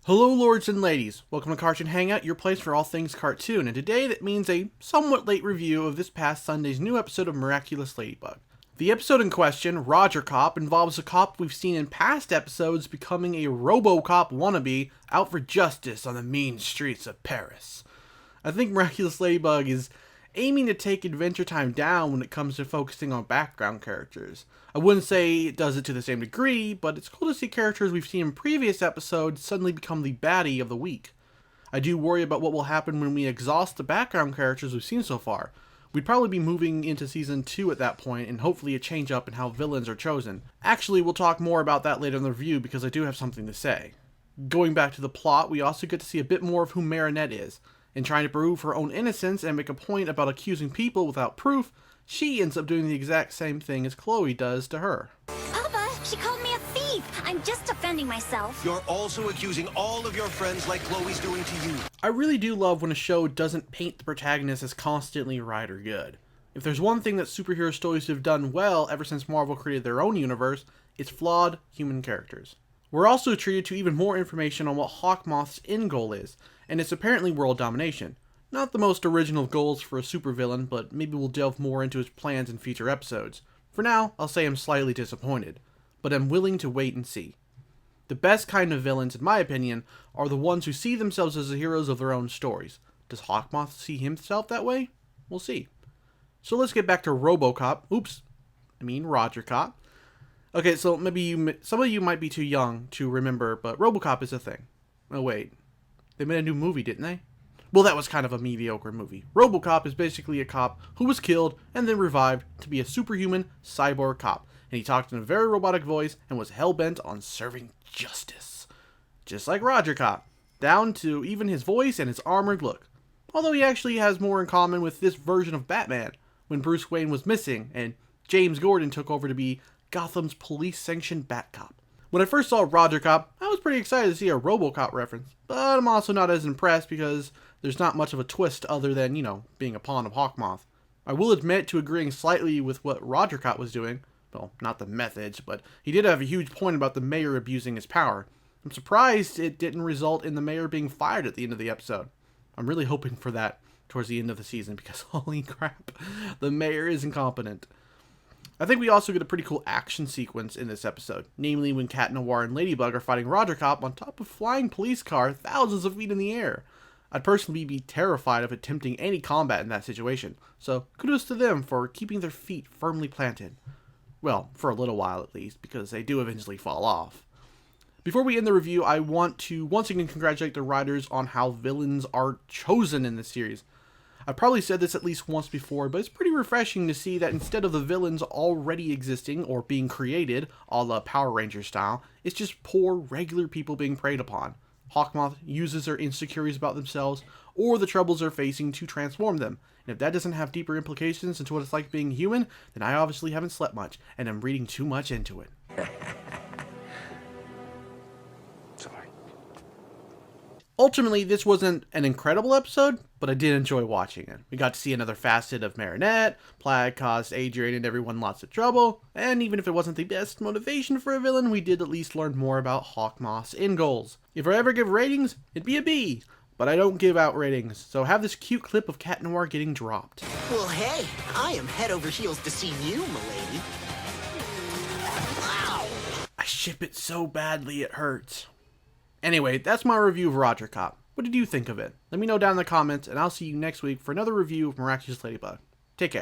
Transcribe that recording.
Hello lords and ladies, welcome to Cartoon Hangout, your place for all things cartoon, and today that means a somewhat late review of this past Sunday's new episode of Miraculous Ladybug. The episode in question, Roger Cop, involves a cop we've seen in past episodes becoming a RoboCop wannabe out for justice on the mean streets of Paris. I think Miraculous Ladybug is aiming to take Adventure Time down when it comes to focusing on background characters. I wouldn't say it does it to the same degree, but it's cool to see characters we've seen in previous episodes suddenly become the baddie of the week. I do worry about what will happen when we exhaust the background characters we've seen so far. We'd probably be moving into Season 2 at that point, and hopefully a change up in how villains are chosen. Actually, we'll talk more about that later in the review because I do have something to say. Going back to the plot, we also get to see a bit more of who Marinette is. In trying to prove her own innocence and make a point about accusing people without proof, she ends up doing the exact same thing as Chloe does to her. Papa, she called me a thief. I'm just defending myself. You're also accusing all of your friends like Chloe's doing to you. I really do love when a show doesn't paint the protagonist as constantly right or good. If there's one thing that superhero stories have done well ever since Marvel created their own universe, it's flawed human characters. We're also treated to even more information on what Hawkmoth's end goal is, and it's apparently world domination. Not the most original of goals for a supervillain, but maybe we'll delve more into his plans in future episodes. For now, I'll say I'm slightly disappointed, but I'm willing to wait and see. The best kind of villains, in my opinion, are the ones who see themselves as the heroes of their own stories. Does Hawkmoth see himself that way? We'll see. So let's get back to Roger Cop. Okay, so maybe some of you might be too young to remember, but RoboCop is a thing. Oh wait, they made a new movie, didn't they? Well, that was kind of a mediocre movie. RoboCop is basically a cop who was killed and then revived to be a superhuman cyborg cop, and he talked in a very robotic voice and was hell-bent on serving justice. Just like Roger Cop, down to even his voice and his armored look. Although he actually has more in common with this version of Batman, when Bruce Wayne was missing and James Gordon took over to be Gotham's police-sanctioned Bat-Cop. When I first saw Roger Cop, I was pretty excited to see a RoboCop reference, but I'm also not as impressed because there's not much of a twist other than, being a pawn of Hawkmoth. I will admit to agreeing slightly with what Roger Cop was doing. Well, not the methods, but he did have a huge point about the mayor abusing his power. I'm surprised it didn't result in the mayor being fired at the end of the episode. I'm really hoping for that towards the end of the season because holy crap, the mayor is incompetent. I think we also get a pretty cool action sequence in this episode, namely when Cat Noir and Ladybug are fighting Roger Cop on top of a flying police car thousands of feet in the air. I'd personally be terrified of attempting any combat in that situation, so kudos to them for keeping their feet firmly planted. Well, for a little while at least, because they do eventually fall off. Before we end the review, I want to once again congratulate the writers on how villains are chosen in this series. I've probably said this at least once before, but it's pretty refreshing to see that instead of the villains already existing or being created, a la Power Rangers style, it's just poor, regular people being preyed upon. Hawkmoth uses their insecurities about themselves or the troubles they're facing to transform them. And if that doesn't have deeper implications into what it's like being human, then I obviously haven't slept much, and I'm reading too much into it. Sorry. Ultimately, this wasn't an incredible episode, but I did enjoy watching it. We got to see another facet of Marinette, Plague caused Adrian and everyone lots of trouble, and even if it wasn't the best motivation for a villain, we did at least learn more about Hawkmoth's end goals. If I ever give ratings, it'd be a B, but I don't give out ratings, so have this cute clip of Cat Noir getting dropped. Well, hey, I am head over heels to see you, m'lady. Wow! I ship it so badly it hurts. Anyway, that's my review of Roger Cop. What did you think of it? Let me know down in the comments, and I'll see you next week for another review of Miraculous Ladybug. Take care.